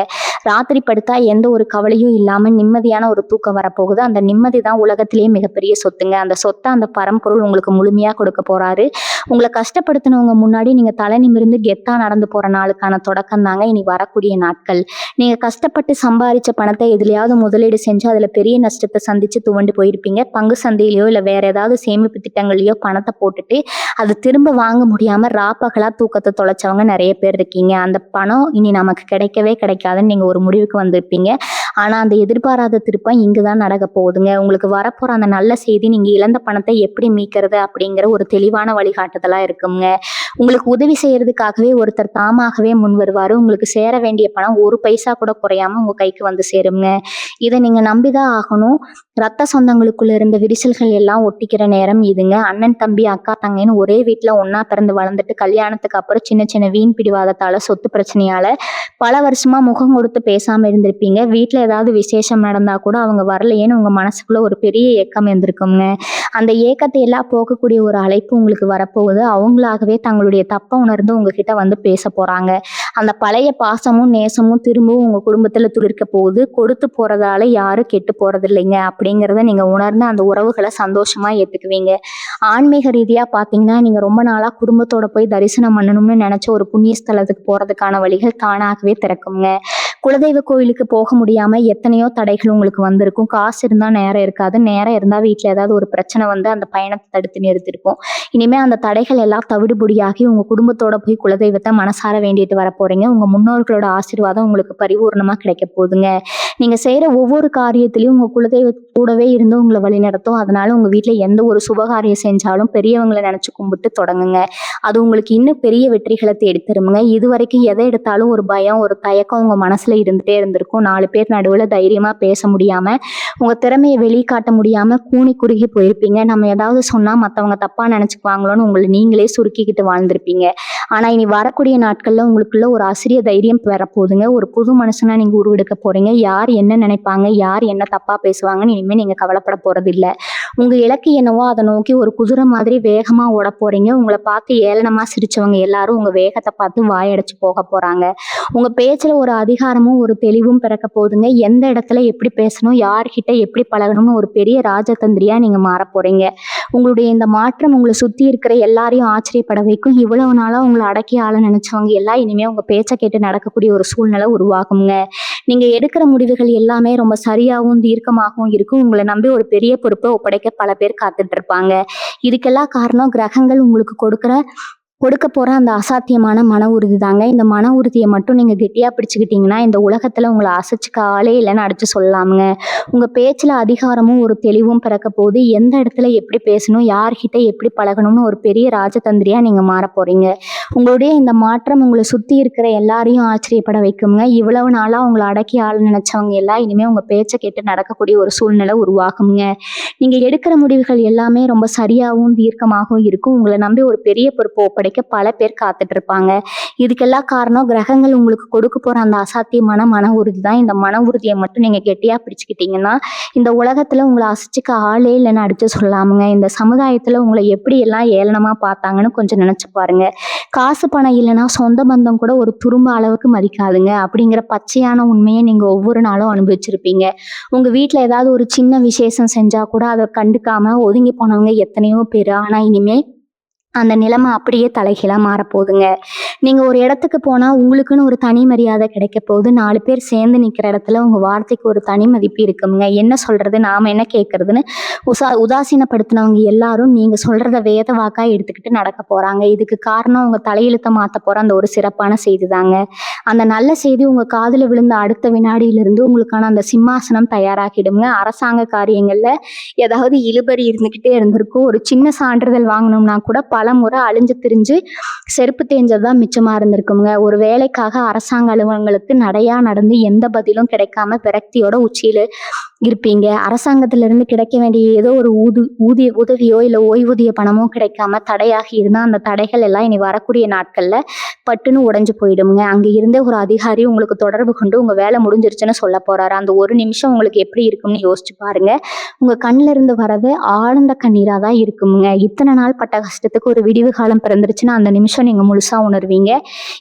ராத்திரி படுத்தா எந்த ஒரு கவலையும் இல்லாம நிம்மதியான ஒரு தூக்கம் வரப்போகுது. அந்த நிம்மதி தான் உலகத்திலேயே மிகப்பெரிய சொத்துங்க. அந்த சொத்தை அந்த பரம்பொருள் உங்களுக்கு முழுமையா கொடுக்க போறாரு. உங்களை கஷ்டப்படுத்தினவங்க முன்னாடி நீங்க தலை நிமிர்ந்து கெத்தா நடந்து போற நாளுக்கான தொடக்கம் தாங்க இனி வரக்கூடிய நாட்கள். நீங்க கஷ்டப்பட்டு சம்பாதிச்ச பணத்தை எதுலையாவது முதலீடு செஞ்சு அதுல பெரிய நஷ்டத்தை சந்திச்சு துவண்டு போயிருப்பீங்க. பங்கு சந்தையிலயோ இல்ல வேற ஏதாவது சேமிப்பு திட்டங்களையோ பணத்தை போட்டுட்டு அது திரும்ப வாங்க முடியாம ராப்பகலா தூக்கத்தை தொலைச்சவங்க நிறைய பேர் இருக்கீங்க. அந்த பணம் இனி நமக்கு கிடைக்கவே கிடைக்காதுன்னு நீங்க ஒரு முடிவுக்கு வந்திருப்பீங்க. ஆனா அந்த எதிர்பாராத திருப்பம் இங்குதான் நடக்க போகுதுங்க. உங்களுக்கு வரப்போற அந்த நல்ல செய்தி நீங்க இழந்த பணத்தை எப்படி மீட்கிறது அப்படிங்கிற ஒரு தெளிவான வழிகாட்டுதலா இருக்குங்க. உங்களுக்கு உதவி செய்யறதுக்காகவே ஒருத்தர் தாமாகவே முன் வருவாரு. உங்களுக்கு சேர வேண்டிய பணம் ஒரு பைசா கூட குறையாம உங்க கைக்கு வந்து சேருங்க. இதை நீங்க நம்பிதான் ஆகணும். ரத்த சொந்தங்களுக்குள்ள இருந்த விரிசல்கள் எல்லாம் ஒட்டிக்கிற நேரம் இதுங்க. அண்ணன் தம்பி அக்கா தங்கைன்னு ஒரே வீட்டுல ஒன்னா பிறந்து வளர்ந்துட்டு கல்யாணத்துக்கு அப்புறம் சின்ன சின்ன வீண் பிடிவாதத்தால சொத்து பிரச்சனையால பல வருஷமா முகம் கொடுத்து பேசாம இருந்திருப்பீங்க. வீட்டுல ஏதாவது விசேஷம் நடந்தா கூட அவங்க வரலையேன்னு உங்க மனசுக்குள்ள ஒரு பெரிய ஏக்கம் இருந்திருக்குங்க. அந்த ஏக்கத்தை எல்லாம் போக்கக்கூடிய ஒரு அழைப்பு உங்களுக்கு வரப்போகுது. அவங்களாகவே தங்களுடைய தப்பை உணர்ந்து உங்ககிட்ட வந்து பேச போறாங்க. அந்த பழைய பாசமும் நேசமும் திரும்பவும் உங்க குடும்பத்துல துளிர்க்க போகுது. கொடுத்து போறதால யாரும் கெட்டு போறது இல்லைங்க அப்படிங்கிறத நீங்க உணர்ந்து அந்த உறவுகளை சந்தோஷமா ஏத்துக்குவீங்க. ஆன்மீக ரீதியா பாத்தீங்கன்னா நீங்க ரொம்ப நாளா குடும்பத்தோட போய் தரிசனம் பண்ணணும்னு நினைச்ச ஒரு புண்ணிய ஸ்தலத்துக்கு போறதுக்கான வழிகள் தானாகவே திறக்குங்க. குலதெய்வ கோயிலுக்கு போக முடியாம எத்தனையோ தடைகள் உங்களுக்கு வந்திருக்கும். காசு இருந்தா நேரம் இருக்காது. நேரம் இருந்தா வீட்டுல ஏதாவது ஒரு பிரச்சனை வந்து அந்த பயணத்தை தடுத்து நிறுத்திருக்கும். இனிமே அந்த தடைகள் எல்லாம் தவிடுபடியாகி உங்க குடும்பத்தோட போய் குலதெய்வத்தை மனசார வேண்டிட்டு வர போறீங்க. உங்க முன்னோர்களோட ஆசீர்வாதம் உங்களுக்கு பரிபூர்ணமா கிடைக்க போகுதுங்க. நீங்க செய்யற ஒவ்வொரு காரியத்திலையும் உங்க குலதெய்வ கூடவே இருந்து உங்களை வழி நடத்தும். அதனால உங்க வீட்டுல எந்த ஒரு சுபகாரியம் செஞ்சாலும் பெரியவங்களை நினைச்சு கும்பிட்டு தொடங்குங்க. அது உங்களுக்கு இன்னும் பெரிய வெற்றிகளை தேடி தருமுங்க. இது வரைக்கும் எதை எடுத்தாலும் ஒரு பயம் ஒரு தயக்கம் உங்க மனசுல இருந்துட்டே இருந்திருக்கும். 4 பேர் நடுவுல தைரியமா பேச முடியாம உங்க திறமையை வெளிக்காட்ட முடியாம கூனி குறுகி போயிருப்பீங்க. நம்ம ஏதாவது சொன்னா மத்தவங்க தப்பா நினைச்சுக்குவாங்களோன்னு உங்களை நீங்களே சுருக்கிக்கிட்டு வாழ்ந்திருப்பீங்க. ஆனா இனி வரக்கூடிய நாட்கள்ல உங்களுக்குள்ள ஒரு அசிரிய தைரியம் வரப்போகுதுங்க. ஒரு புது மனுஷனா நீங்க உருவெடுக்க போறீங்க. யார் என்ன நினைப்பாங்க யார் என்ன தப்பா பேசுவாங்கன்னு இனிமே நீங்க கவலைப்பட போறது இல்ல. உங்க இலக்கு என்னவோ அதை நோக்கி ஒரு குதிரை மாதிரி வேகமா ஓட போறீங்க. உங்களை பார்த்து ஏளனமா சிரிச்சவங்க எல்லாரும் உங்க வேகத்தை பார்த்து வாயடைச்சு போக போறாங்க. உங்க பேச்சுல ஒரு அதிகாரமும் ஒரு தெளிவும் பிறக்க போகுதுங்க. எந்த இடத்துல எப்படி பேசணும் யார்கிட்ட எப்படி பழகணும்னு ஒரு பெரிய ராஜதந்திரியா நீங்க மாற போறீங்க. உங்களுடைய இந்த மாற்றம் உங்களை சுத்தி இருக்கிற எல்லாரையும் ஆச்சரியப்பட வைக்கும். இவ்வளவு நாளா உங்களை அடக்கி ஆள நினைச்சவங்க எல்லாம் இனிமே உங்க பேச்சை கேட்டு நடக்கக்கூடிய ஒரு சூழ்நிலை உருவாகுங்க. நீங்க எடுக்கிற முடிவுகள் எல்லாமே ரொம்ப சரியாகவும் தீர்க்கமாகவும் இருக்கும். உங்களை நம்பி ஒரு பெரிய பொறுப்பை ஒப்படைக்க பல பேர் காத்துட்டு இருப்பாங்க. இதுக்கெல்லாம் காரணம் கிரகங்கள் உங்களுக்கு கொடுக்க போற அந்த அசாத்தியமான மன உறுதி தாங்க. இந்த மன உறுதியை மட்டும் நீங்க கெட்டியா பிடிச்சுக்கிட்டீங்கன்னா இந்த உலகத்துல உங்களை அசைச்சுக்க ஆளே இல்லைன்னு அடிச்சு சொல்லலாமுங்க. உங்க பேச்சுல அதிகாரமும் ஒரு தெளிவும் பிறக்க போது. எந்த இடத்துல எப்படி பேசணும் யார்கிட்ட எப்படி பழகணும்னு ஒரு பெரிய ராஜதந்திரியா நீங்க மாற போறீங்க. உங்களுடைய இந்த மாற்றம் உங்களை சுற்றி இருக்கிற எல்லாரையும் ஆச்சரியப்பட வைக்குங்க. இவ்வளவு நாளாக உங்களை அடக்கி ஆள் நினைச்சவங்க எல்லாம் இனிமேல் உங்கள் பேச்சை கேட்டு நடக்கக்கூடிய ஒரு சூழ்நிலை உருவாகுங்க. நீங்கள் எடுக்கிற முடிவுகள் எல்லாமே ரொம்ப சரியாகவும் தீர்க்கமாகவும் இருக்கும். உங்களை நம்பி ஒரு பெரிய பொறுப்பை ஒப்படைக்க பல பேர் காத்துட்டு இருப்பாங்க. இதுக்கெல்லாம் காரணம் கிரகங்கள் உங்களுக்கு கொடுக்க போகிற அந்த அசாத்தியமான மன உறுதி தான். இந்த மன உறுதியை மட்டும் நீங்கள் கெட்டியாக பிடிச்சிக்கிட்டீங்கன்னா இந்த உலகத்தில் உங்களை அசைச்சிக்க ஆளே இல்லைன்னு அடித்து சொல்லலாமுங்க. இந்த சமுதாயத்தில் உங்களை எப்படி எல்லாம் ஏளனமாக பார்த்தாங்கன்னு கொஞ்சம் நினச்சி பாருங்க. காசு பணம் இல்லைன்னா சொந்த பந்தம் கூட ஒரு துரும்ப அளவுக்கு மதிக்காதுங்க. அப்படிங்கிற பச்சையான உண்மையை நீங்கள் ஒவ்வொரு நாளும் அனுபவிச்சிருப்பீங்க. உங்கள் வீட்டில் ஏதாவது ஒரு சின்ன விசேஷம் செஞ்சால் கூட அதை கண்டுக்காம ஒதுங்கி போனவங்க எத்தனையோ பேர். ஆனால் இனிமேல் அந்த நிலைமை அப்படியே தலைகீழாக மாறப்போகுதுங்க. நீங்கள் ஒரு இடத்துக்கு போனால் உங்களுக்குன்னு ஒரு தனி மரியாதை கிடைக்க போகுது. 4 பேர் சேர்ந்து நிற்கிற இடத்துல உங்கள் வார்த்தைக்கு ஒரு தனி மதிப்பு இருக்குங்க. என்ன சொல்கிறது, நாம் என்ன கேட்குறதுன்னு உதாசீனப்படுத்தினவங்க எல்லாரும் நீங்கள் சொல்கிறத வேத வாக்காக எடுத்துக்கிட்டு நடக்க போகிறாங்க. இதுக்கு காரணம் உங்கள் தலையெழுத்தை மாற்ற போகிற அந்த ஒரு சிறப்பான செய்தி தாங்க. அந்த நல்ல செய்தி உங்கள் காதில் விழுந்த அடுத்த வினாடியிலிருந்து உங்களுக்கான அந்த சிம்மாசனம் தயாராகிடுங்க. அரசாங்க காரியங்களில் ஏதாவது இழுபறி இருந்துக்கிட்டே இருந்திருக்கும். ஒரு சின்ன சான்றிதழ் வாங்கணும்னா கூட பல முறை அழிஞ்சு திரிஞ்சு செருப்பு தேஞ்சது தான் மிச்சமாக இருந்திருக்குங்க. ஒரு வேலைக்காக அரசாங்க அலுவலகங்களுக்கு நடையா நடந்து எந்த பதிலும் கிடைக்காம விரக்தியோட உச்சியில் இருப்பீங்க. அரசாங்கத்திலிருந்து கிடைக்க வேண்டிய ஏதோ ஒரு உதவியோ இல்லை ஓய்வூதிய பணமோ கிடைக்காம தடையாகி இருந்தால் அந்த தடைகள் எல்லாம் இனி வரக்கூடிய நாட்களில் பட்டுன்னு உடைஞ்சு போயிடுங்க. அங்கே இருந்தே ஒரு அதிகாரி உங்களுக்கு தொடர்பு கொண்டு உங்கள் வேலை முடிஞ்சிருச்சுன்னு சொல்ல போகிறாரு. அந்த ஒரு நிமிஷம் உங்களுக்கு எப்படி இருக்கும்னு யோசிச்சு பாருங்க. உங்கள் கண்ணில் இருந்து வர்றது ஆழ்ந்த கண்ணீராக தான் இருக்குங்க. இத்தனை நாள் பட்ட கஷ்டத்துக்கு ஒரு விடிவு காலம் பிறந்துருச்சுன்னா அந்த நிமிஷம் நீங்கள் முழுசாக உணர்வீங்க.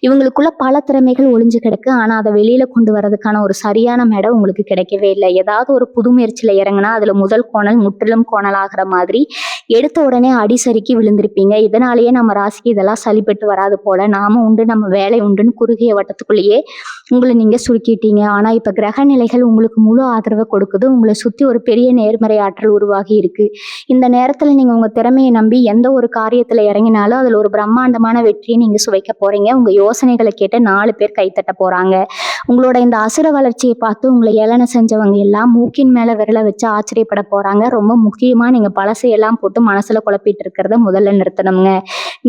இவங்களுக்குள்ள பல திறமைகள் ஒளிஞ்சு கிடக்கு. ஆனால் அதை வெளியில் கொண்டு வரதுக்கான ஒரு சரியான மேடை உங்களுக்கு கிடைக்கவே இல்லை. ஏதாவது ஒரு புது முயற்சியில் இறங்கினா அதில் முதல் கோணல் முற்றிலும் கோணலாகிற மாதிரி எடுத்த உடனே அடிசறுக்கி விழுந்திருப்பீங்க. இதனாலேயே நம்ம ராசிக்கு இதெல்லாம் சளிப்பட்டு வராது போல நாம உண்டு நம்ம வேலை உண்டுன்னு குறுகிய வட்டத்துக்குள்ளேயே உங்களை நீங்கள் சுருக்கிட்டீங்க. ஆனால் இப்போ கிரக நிலைகள் உங்களுக்கு முழு ஆதரவை கொடுக்குது. உங்களை சுற்றி ஒரு பெரிய நேர்மறை ஆற்றல் உருவாகி இருக்கு. இந்த நேரத்தில் நீங்கள் உங்கள் திறமையை நம்பி எந்த ஒரு காரியத்தில் இறங்கினாலும் அதில் ஒரு பிரம்மாண்டமான வெற்றியை நீங்கள் சுவைக்க போகிறீங்க. உங்கள் யோசனைகளை கேட்டு 4 பேர் கைத்தட்ட போகிறாங்க. உங்களோட இந்த அசுர வளர்ச்சியை பார்த்து உங்களை ஏளன செஞ்சவங்க எல்லாம் மூக்கின் மேலே விரலை வச்சு ஆச்சரியப்பட போகிறாங்க. ரொம்ப முக்கியமாக நீங்கள் பழசையெல்லாம் போட்டு மனசில் குழப்பிட்டு இருக்கிறத முதல்ல நிறுத்தணுங்க.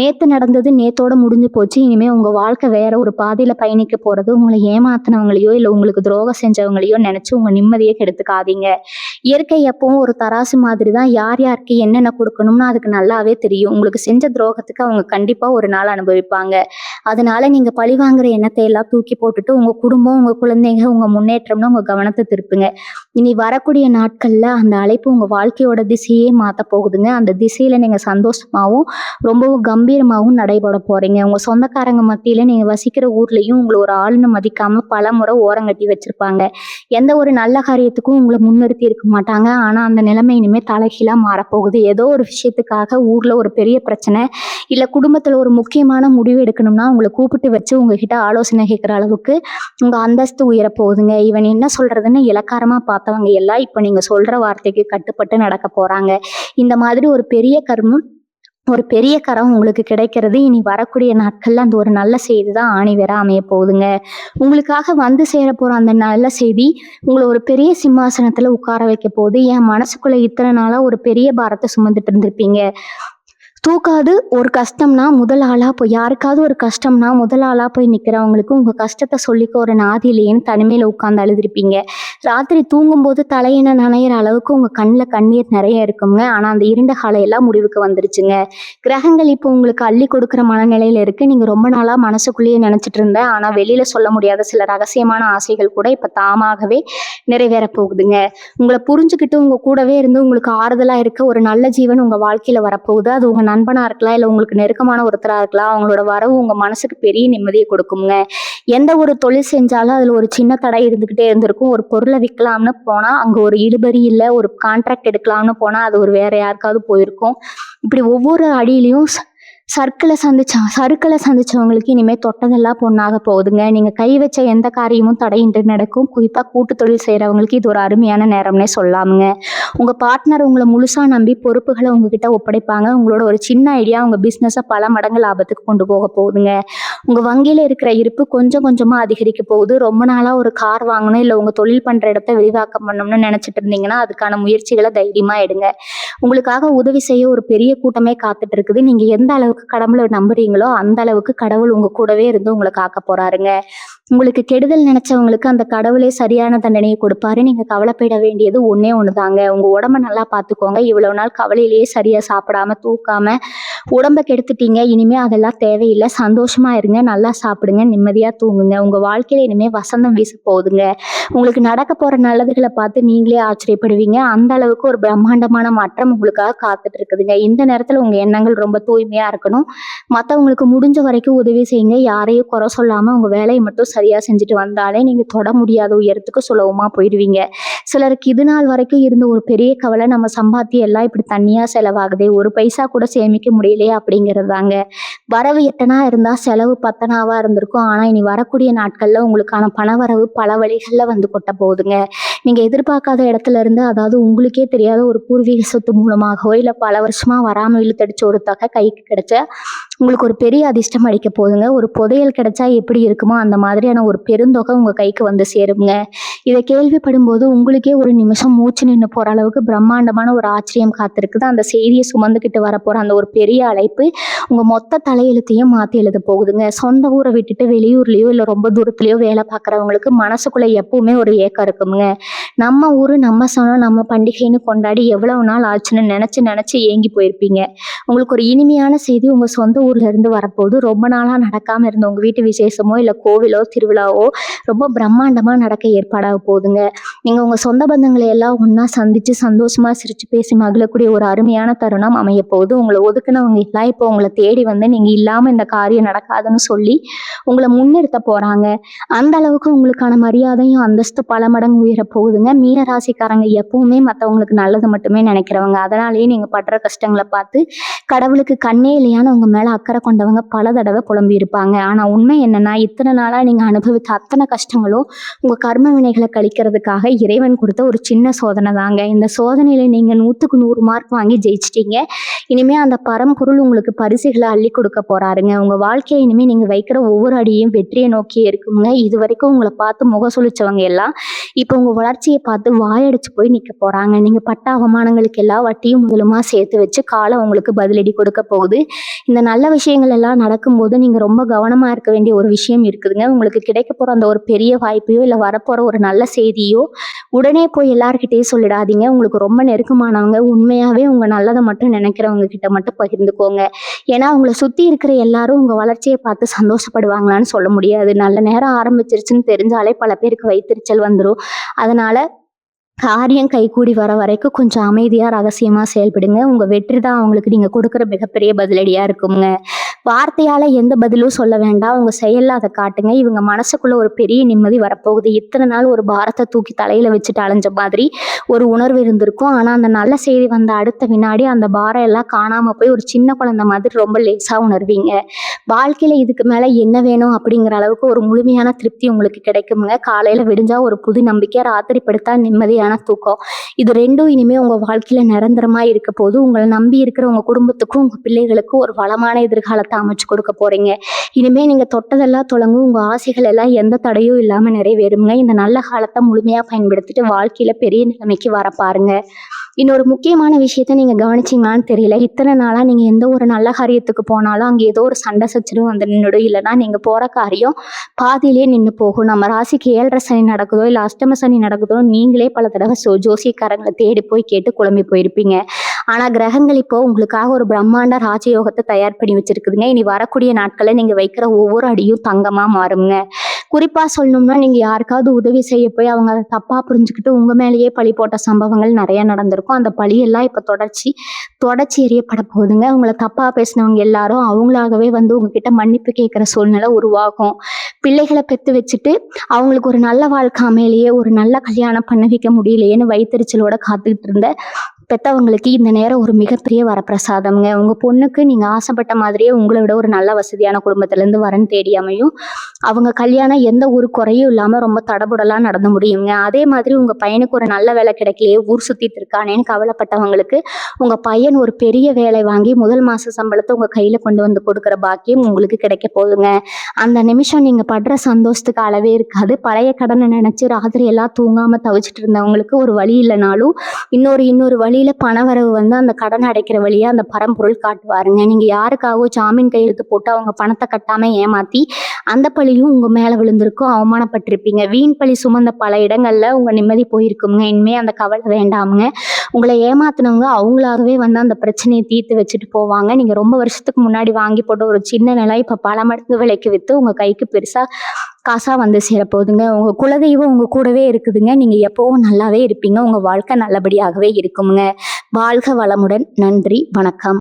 நேற்று நடந்தது நேத்தோட முடிஞ்சு போச்சு. இனிமேல் உங்கள் வாழ்க்கை வேற ஒரு பாதையில் பயணிக்க போகிறது. உங்களை ஏமாத்தினவங்களையோ இல்லை உங்களுக்கு துரோகம் செஞ்சவங்களையோ நினச்சி உங்கள் நிம்மதியை கெடுத்துக்காதீங்க. இயற்கை எப்பவும் ஒரு தராசு மாதிரி தான். யார் யாருக்கு என்னென்ன கொடுக்கணும்னு அதுக்கு நல்லாவே தெரியும். உங்களுக்கு செஞ்ச துரோகத்துக்கு அவங்க கண்டிப்பாக ஒரு நாள் அனுபவிப்பாங்க. அதனால நீங்கள் பழி வாங்குற எண்ணத்தை எல்லாம் தூக்கி போட்டுட்டு உங்கள் குடும்பம், உங்கள் குழந்தைங்க, உங்கள் முன்னேற்றம்னு உங்கள் கவனத்தை திருப்புங்க. இனி வரக்கூடிய நாட்களில் அந்த அழைப்பு உங்கள் வாழ்க்கையோட திசையே மாற்ற போகுதுங்க. அந்த திசையில் நீங்கள் சந்தோஷமாகவும் ரொம்பவும் கம்பீரமாகவும் நடைபெற போகிறீங்க. உங்கள் சொந்தக்காரங்க மத்தியில் நீங்கள் வசிக்கிற ஊர்லேயும் உங்களை ஒரு ஆளுன்னு மதிக்காமல் பல முறை ஓரங்கட்டி வச்சுருப்பாங்க. எந்த ஒரு நல்ல காரியத்துக்கும் உங்களை முன்னிறுத்தி இருக்க மாட்டாங்க. ஆனால் அந்த நிலைமை இனிமேல் தலைகீழாக மாறப்போகுது. ஏதோ ஒரு விஷயத்துக்காக ஊரில் ஒரு பெரிய பிரச்சனை இல்லை குடும்பத்தில் ஒரு முக்கியமான முடிவு எடுக்கணும்னா உங்களை கூப்பிட்டு வச்சு உங்ககிட்ட ஆலோசனை கேட்குற அளவுக்கு உங்கள் அந்தஸ்து உயரப்போகுதுங்க. இவன் என்ன சொல்கிறதுன்னு இலக்காரமாக பார்த்தவங்க எல்லாம் இப்போ நீங்கள் சொல்கிற வார்த்தைக்கு கட்டுப்பட்டு நடக்க போகிறாங்க. இந்த மாதிரி ஒரு பெரிய கரம் உங்களுக்கு கிடைக்கிறது. இனி வரக்கூடிய நாட்கள்ல அந்த ஒரு நல்ல செய்தி தான் ஆணி வேற அமைய போகுதுங்க. உங்களுக்காக வந்து சேர போற அந்த நல்ல செய்தி உங்களை ஒரு பெரிய சிம்மாசனத்துல உட்கார வைக்க போகுது. என் மனசுக்குள்ள இத்தனை நாளா ஒரு பெரிய பாரத்தை சுமந்துட்டு இருந்திருப்பீங்க. தூக்காது ஒரு கஷ்டம்னா முதல் ஆளாக போய் யாருக்காவது ஒரு கஷ்டம்னா முதல் ஆளாக போய் நிற்கிறவங்களுக்கு உங்கள் கஷ்டத்தை சொல்லிக்க ஒரு நாதி இல்லையேன்னு தனிமையில் உட்காந்து அழுதுருப்பீங்க. ராத்திரி தூங்கும்போது தலையின நனையிற அளவுக்கு உங்கள் கண்ணில் கண்ணீர் நிறைய இருக்குங்க. ஆனால் அந்த இருண்ட காலையெல்லாம் முடிவுக்கு வந்துருச்சுங்க. கிரகங்கள் இப்போ உங்களுக்கு அள்ளி கொடுக்குற மனநிலையில் இருக்குது. நீங்கள் ரொம்ப நாளாக மனசுக்குள்ளேயே நினச்சிட்டு இருந்தேன் ஆனால் வெளியில் சொல்ல முடியாத சில ரகசியமான ஆசைகள் கூட இப்போ தாமாகவே நிறைவேற போகுதுங்க. உங்களை புரிஞ்சுக்கிட்டு உங்கள் கூடவே இருந்து உங்களுக்கு ஆறுதலாக இருக்க ஒரு நல்ல ஜீவன் உங்கள் வாழ்க்கையில் வரப்போகுது. அது உங்கள் நண்பனா இருக்கலாம், இல்லை உங்களுக்கு நெருக்கமான ஒருத்தரா இருக்கலாம். அவங்களோட வரவு உங்க மனசுக்கு பெரிய நிம்மதியை கொடுக்குங்க. எந்த ஒரு தொழில் செஞ்சாலும் அதுல ஒரு சின்ன தடை இருந்துகிட்டே இருந்திருக்கும். ஒரு பொருளை விற்கலாம்னு போனா அங்க ஒரு இழுபறி இல்லை, ஒரு கான்ட்ராக்ட் எடுக்கலாம்னு போனா அது ஒரு வேற யாருக்காவது போயிருக்கும். இப்படி ஒவ்வொரு அடியிலையும் சறுக்களை சந்திச்சவங்களுக்கு இனிமேல் தொட்டதெல்லாம் பொண்ணாக போகுதுங்க. நீங்கள் கை வச்ச எந்த காரியமும் தடையின்றி நடக்கும். குறிப்பாக கூட்டு தொழில் செய்கிறவங்களுக்கு இது ஒரு அருமையான நேரம்னே சொல்லாமுங்க. உங்கள் பார்ட்னர் உங்களை முழுசாக நம்பி பொறுப்புகளை உங்ககிட்ட ஒப்படைப்பாங்க. உங்களோட ஒரு சின்ன ஐடியா உங்கள் பிஸ்னஸை பல மடங்கு லாபத்துக்கு கொண்டு போக போகுதுங்க. உங்க வங்கியில இருக்கிற இருப்பு கொஞ்சம் கொஞ்சமா அதிகரிக்க போகுது. ரொம்ப நாளா ஒரு கார் வாங்கணும், இல்ல உங்க தொழில் பண்ற இடத்த விரிவாக்கம் பண்ணணும்னு நினைச்சிட்டு இருந்தீங்கன்னா அதுக்கான முயற்சிகளை தைரியமா எடுங்க. உங்களுக்காக உதவி செய்ய ஒரு பெரிய கூட்டமே காத்துட்டு இருக்குது. நீங்க எந்த அளவுக்கு கடவுளை நம்புறீங்களோ அந்த அளவுக்கு கடவுள் உங்க கூடவே இருந்து உங்களை காக்க போறாருங்க. உங்களுக்கு கெடுதல் நினைச்சவங்களுக்கு அந்த கடவுளே சரியான தண்டனையை கொடுப்பாரு. நீங்க கவலைப்பட வேண்டியது ஒண்ணே ஒண்ணுதாங்க. உங்க உடம்ப நல்லா பாத்துக்கோங்க. இவ்வளவு நாள் கவலையிலேயே சரியா சாப்பிடாம தூக்காம உடம்ப கெடுத்துட்டீங்க. இனிமே அதெல்லாம் தேவையில்லை. சந்தோஷமா இருங்க, நல்லா சாப்பிடுங்க, நிம்மதியா தூங்குங்க. உங்க வாழ்க்கையில இனிமே வசந்தம் வீச போகுதுங்க. உங்களுக்கு நடக்க போற நல்லதுகளை பார்த்து நீங்களே ஆச்சரியப்படுவீங்க. அந்த அளவுக்கு ஒரு பிரம்மாண்டமான மாற்றம் உங்களுக்காக காத்துட்டு இருக்குதுங்க. இந்த நேரத்துல உங்க எண்ணங்கள் ரொம்ப தூய்மையா இருக்கணும். மத்தவங்களுக்கு முடிஞ்ச வரைக்கும் உதவி செய்யுங்க. யாரையும் குறை சொல்லாம உங்க வேலையை மட்டும் சரியா செஞ்சுட்டு வந்தாலே நீங்க தொட முடியாத உயரத்துக்கு சுலபமா போயிடுவீங்க. சிலருக்கு இது நாள் வரைக்கும் இருந்த ஒரு பெரிய கவலை, நம்ம சம்பாத்தியம் எல்லாம் இப்படி தனியா செலவாகுதே, ஒரு பைசா கூட சேமிக்க முடியலையே அப்படிங்கிறது தாங்க. வரவு 8 இருந்தா செலவு 10 இருந்திருக்கும். ஆனா இனி வரக்கூடிய நாட்கள்ல உங்களுக்கான பணவரவு பல வழிகள்ல வந்து கொட்ட போகுதுங்க. நீங்க எதிர்பார்க்காத இடத்துல இருந்து, அதாவது உங்களுக்கே தெரியாத ஒரு பூர்வீக சொத்து மூலமாகவோ இல்ல பல வருஷமா வராம இழுத்தடிச்ச ஒரு தொகை கைக்கு கிடைச்ச உங்களுக்கு ஒரு பெரிய அதிர்ஷ்டம் அடிக்க போகுதுங்க. ஒரு புதையல் கிடைச்சா எப்படி இருக்குமோ அந்த மாதிரியான ஒரு பெருந்தொகை உங்க கைக்கு வந்து சேருங்க. இதை கேள்விப்படும் போது உங்களுக்கே ஒரு நிமிஷம் மூச்சு நின்று போற அளவுக்கு பிரம்மாண்டமான ஒரு ஆச்சரியம் காத்திருக்குது. அந்த செய்தியை சுமந்துக்கிட்டு வரப்போற அந்த ஒரு பெரிய அழைப்பு உங்க மொத்த தலையெழுத்தையும் மாத்தி எழுத போகுதுங்க. சொந்த ஊரை விட்டுட்டு வெளியூர்லயோ இல்ல ரொம்ப தூரத்துலயோ வேலை பார்க்குறவங்களுக்கு மனசுக்குள்ள எப்பவுமே ஒரு ஏக்கம் இருக்குங்க. நம்ம ஊரு, நம்ம சனம், நம்ம பண்டிகைன்னு கொண்டாடி எவ்வளவு நாள் ஆச்சுன்னு நினைச்சு நினைச்சு ஏங்கி போயிருப்பீங்க. உங்களுக்கு ஒரு இனிமையான செய்தி உங்க சொந்த ஊர்ல இருந்து வரப்போகுது. ரொம்ப நாளா நடக்காம இருந்த உங்க வீட்டு விசேஷமோ இல்ல கோவிலோ திருவிழாவோ ரொம்ப பிரம்மாண்டமா நடக்க ஏற்பாடாக போகுதுங்க. நீங்க உங்க சொந்த பந்தங்களை எல்லாம் ஒண்ணா சந்திச்சு சந்தோஷமா சிரிச்சு பேசி மகிழக்கூடிய ஒரு அருமையான தருணம் அமைய போகுது. உங்களை ஒதுக்குனவங்க எல்லாம் இப்போ உங்களை தேடி வந்து நீங்க இல்லாம இந்த காரியம் நடக்காதுன்னு சொல்லி உங்களை முன்னிறுத்த போறாங்க. அந்த அளவுக்கு உங்களுக்கான மரியாதையும் அந்தஸ்து பல மடங்கு உயர போகுதுங்க. மீன ராசிக்காரங்க எப்பவுமே மத்தவங்களுக்கு நல்லது மட்டுமே நினைக்கிறவங்க. அதனாலேயே நீங்க படுற கஷ்டங்களை பார்த்து கடவுளுக்கு கண்ணே இல்லையான்னு உங்க மேல அக்கறை கொண்டவங்க பல தடவை புலம்பி இருப்பாங்க. ஆனா உண்மை என்னன்னா, இத்தனை நாளா நீங்க அனுபவித்த அத்தனை கஷ்டங்களும் உங்க கர்ம வினைகளை கழிக்கிறதுக்காக இறைவன் கொடுத்த ஒரு சின்ன சோதனை தாங்க. இந்த சோதனையில நீங்க 100க்கு 100 மார்க் வாங்கி ஜெயிச்சிட்டீங்க. இனிமே அந்த பரம்பொருள் உங்களுக்கு பரிசுகளை அள்ளி கொடுக்க போறாருங்க. உங்க வாழ்க்கையை இனிமே நீங்க வைக்கிற ஒவ்வொரு அடியும் வெற்றியை நோக்கியே இருக்குங்க. இது வரைக்கும் உங்களை பார்த்து முக சுழிச்சவங்க எல்லாம் இப்போ உங்க வளர்ச்சியை பார்த்து வாயடிச்சு போய் நிக்க போறாங்க. நீங்க பட்ட அவமானங்களுக்கு எல்லாம் வட்டியும் முதலுமா சேர்த்து வச்சு காலம் உங்களுக்கு பதிலடி கொடுக்க போகுது. இந்த நல்ல விஷயங்கள் எல்லாம் நடக்கும்போது நீங்க ரொம்ப கவனமா இருக்க வேண்டிய ஒரு விஷயம் இருக்குதுங்க. உங்களுக்கு கிடைக்க போற அந்த ஒரு பெரிய வாய்ப்பையோ இல்ல வரப்போற ஒரு நல்ல செய்தியோ உடனே போய் எல்லார்கிட்டயும் சொல்லிடாதீங்க. உங்களுக்கு ரொம்ப நெருக்கமானவங்க, உண்மையாவே உங்க நல்லதை மட்டும் நினைக்கிறவங்க கிட்ட மட்டும் பகிர்ந்துக்கோங்க. ஏன்னா உங்களை சுத்தி இருக்கிற எல்லாரும் உங்க வளர்ச்சியை பார்த்து சந்தோஷப்படுவாங்களான்னு சொல்ல முடியாது. நல்ல நேரம் ஆரம்பிச்சிருச்சுன்னு தெரிஞ்சாலே பல பேருக்கு வயித்தெரிச்சல் வந்துடும். அதனால காரியம் கைகூடி வர வரைக்கும் கொஞ்சம் அமைதியா ரகசியமா செயல்படுங்க. உங்க வெற்றி தான் அவங்களுக்கு நீங்க கொடுக்குற மிகப்பெரிய பதிலடியா இருக்குங்க. வார்த்தையால எந்த பதிலும் சொல்ல வேண்டாம். உங்க செயல்ல அதை காட்டுங்க. இவங்க மனசுக்குள்ள ஒரு பெரிய நிம்மதி வரப்போகுது. இத்தனை நாள் ஒரு பாரத்தை தூக்கி தலையில வச்சுட்டு அலைஞ்ச மாதிரி ஒரு உணர்வு இருந்திருக்கும். ஆனா அந்த நல்ல செய்தி வந்த அடுத்த வினாடி அந்த பாரம் எல்லாம் காணாம போய் ஒரு சின்ன குழந்தை மாதிரி ரொம்ப லேசா உணர்வீங்க. வாழ்க்கையில இதுக்கு மேல என்ன வேணும் அப்படிங்கிற அளவுக்கு ஒரு முழுமையான திருப்தி உங்களுக்கு கிடைக்குங்க. காலையில விடிஞ்சா ஒரு புது நம்பிக்கை, ராத்திரி படுத்தா நிம்மதியான தூக்கம். இது ரெண்டும் இனிமே உங்க வாழ்க்கையில நிரந்தரமா இருக்க போது. உங்களை நம்பி இருக்கிற உங்க குடும்பத்துக்கும் உங்க பிள்ளைகளுக்கும் ஒரு வளமான எதிர்காலத்தை அமைச்சு கொடுக்க போறீங்க. இனிமே நீங்க தொட்டதெல்லாம் தொடங்கும். உங்க ஆசைகள் எல்லாம் எந்த தடையும் இல்லாம நிறைவேறுங்க. இந்த நல்ல காலத்தை முழுமையா பயன்படுத்திட்டு வாழ்க்கையில பெரிய நிலைமைக்கு வர பாருங்க. இன்னொரு முக்கியமான விஷயத்த நீங்க கவனிச்சீங்களான்னு தெரியல. இத்தனை நாளா நீங்க எந்த ஒரு நல்ல காரியத்துக்கு போனாலும் அங்க ஏதோ ஒரு சண்டை சச்சரவு வந்து நின்றுடும். இல்லைன்னா நீங்க போற காரியம் பாதியிலே நின்று போகும். நம்ம ராசிக்கு 7.5 சனி நடக்குதோ இல்ல அஷ்டம சனி நடக்குதோ நீங்களே பல தடவை ஜோசியக்காரங்களை தேடி போய் கேட்டு குழம்பி போயிருப்பீங்க. ஆனா கிரகங்கள் இப்போ உங்களுக்காக ஒரு பிரம்மாண்ட ராஜயோகத்தை தயார் பண்ணி வச்சிருக்குதுங்க. இனி வரக்கூடிய நாட்கள்ல நீங்க வைக்கிற ஒவ்வொரு அடியும் தங்கமா மாறுங்க. குறிப்பா சொல்லணும்னா, நீங்க யாருக்காவது உதவி செய்ய போய் அவங்க அதை தப்பா புரிஞ்சுக்கிட்டு உங்க மேலேயே பழி போட்ட சம்பவங்கள் நிறைய நடந்திருக்கும். அந்த பழியெல்லாம் இப்ப தொடர்ச்சி எறியப்பட போகுதுங்க. உங்களை தப்பா பேசினவங்க எல்லாரும் அவங்களாகவே வந்து உங்ககிட்ட மன்னிப்பு கேட்கிற சூழ்நிலை உருவாகும். பிள்ளைகளை பெத்து வச்சுட்டு அவங்களுக்கு ஒரு நல்ல வாழ்க்கை அமையலையே, ஒரு நல்ல கல்யாணம் பண்ண வைக்க முடியலையேன்னு வயித்தெரிச்சலோட காத்துக்கிட்டு இருந்த பெத்தவங்களுக்கு இந்த நேரம் ஒரு மிகப்பெரிய வரப்பிரசாதம்ங்க. உங்க பொண்ணுக்கு நீங்க ஆசைப்பட்ட மாதிரியே உங்கள விட ஒரு நல்ல வசதியான குடும்பத்திலேருந்து வரன் தேடி அமையும். அவங்க கல்யாணம் எந்த ஒரு குறையும் இல்லாம ரொம்ப தடபுடலா நடந்து முடியுங்க. அதே மாதிரி உங்க பையனுக்கு ஒரு நல்ல வேலை கிடைக்கலையே, ஊர் சுத்திட்டு இருக்கானேன்னு கவலைப்பட்டவங்களுக்கு உங்க பையன் ஒரு பெரிய வேலை வாங்கி முதல் மாச சம்பளத்த உங்க கையில கொண்டு வந்து கொடுக்குற பாக்கியம் உங்களுக்கு கிடைக்க போகுதுங்க. அந்த நிமிஷம் நீங்க படுற சந்தோஷத்துக்கு அளவே இருக்காது. பழைய கடனை நினைச்சு ராத்திரி எல்லாம் தூங்காம தவிச்சிட்டு இருந்தவங்களுக்கு ஒரு வழி இல்லைனாலும் இன்னொரு வழியில பணவரவு வந்து அந்த கடன் அடைக்கிற வழியா அந்த பரம்பொருள் காட்டுவாருங்க. நீங்க யாருக்காகவோ ஜாமீன் கையெழுத்து போட்டு அவங்க பணத்தை கட்டாம ஏமாத்தி அந்த பழியும் உங்க மேல விழுந்திருக்கும், அவமானப்பட்டிருப்பீங்க. வீண் பழி சுமந்த பல இடங்கள்ல உங்க நிம்மதி போயிருக்குங்க. இனிமே அந்த கவலை வேண்டாமுங்க. உங்களை ஏமாத்தினவங்க அவங்களாகவே வந்து அந்த பிரச்சனையை தீர்த்து வச்சுட்டு போவாங்க. நீங்க ரொம்ப வருஷத்துக்கு முன்னாடி வாங்கி போட்ட ஒரு சின்ன நிலம் இப்ப பல மடங்கு விலைக்கு வித்து உங்க கைக்கு பெருசா காசா வந்து சேரப்போகுதுங்க. உங்க குலதெய்வம் உங்க கூடவே இருக்குதுங்க. நீங்க எப்பவும் நல்லாவே இருப்பீங்க. உங்க வாழ்க்கை நல்லபடியாகவே இருக்குமுங்க. வாழ்க வளமுடன். நன்றி, வணக்கம்.